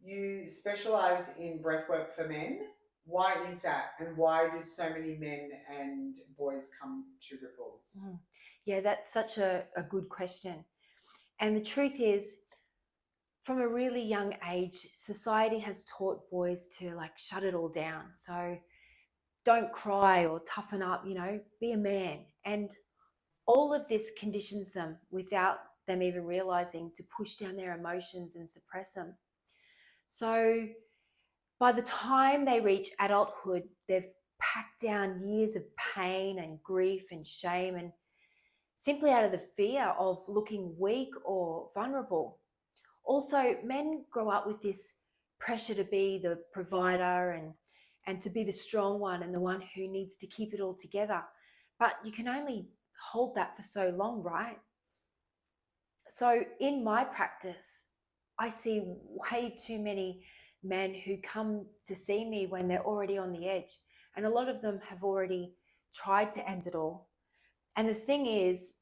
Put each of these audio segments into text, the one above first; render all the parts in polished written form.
you specialize in breathwork for men. Why is that? And why do so many men and boys come to Ripples? Yeah, that's such a good question. And the truth is, from a really young age, society has taught boys to like shut it all down. So don't cry or toughen up, be a man. And all of this conditions them without them even realizing to push down their emotions and suppress them. So by the time they reach adulthood, they've packed down years of pain and grief and shame, and simply out of the fear of looking weak or vulnerable. Also, men grow up with this pressure to be the provider and to be the strong one and the one who needs to keep it all together. But you can only hold that for so long, right? So in my practice, I see way too many men who come to see me when they're already on the edge. And a lot of them have already tried to end it all. And the thing is,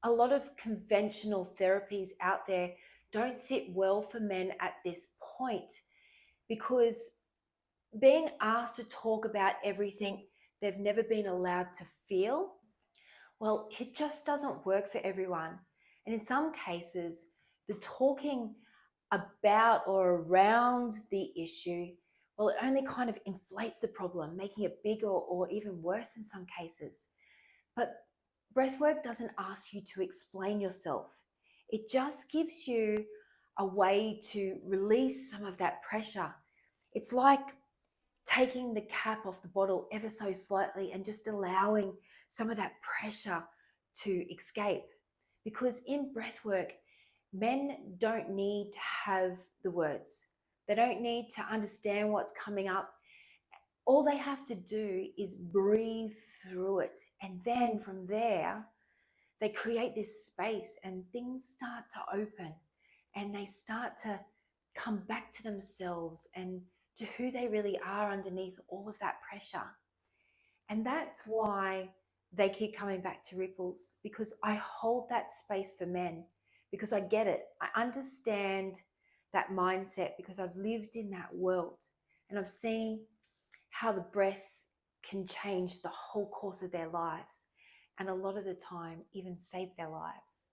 a lot of conventional therapies out there don't sit well for men at this point, because being asked to talk about everything they've never been allowed to feel, well, it just doesn't work for everyone. And in some cases, the talking about or around the issue, well, it only kind of inflates the problem, making it bigger or even worse in some cases. But breathwork doesn't ask you to explain yourself. It just gives you a way to release some of that pressure. It's like taking the cap off the bottle ever so slightly and just allowing some of that pressure to escape. Because in breathwork, men don't need to have the words. They don't need to understand what's coming up. All they have to do is breathe through it. And then from there, they create this space and things start to open and they start to come back to themselves and to who they really are underneath all of that pressure. And that's why they keep coming back to Ripples, because I hold that space for men, because I get it. I understand that mindset because I've lived in that world and I've seen how the breath can change the whole course of their lives, and a lot of the time even save their lives.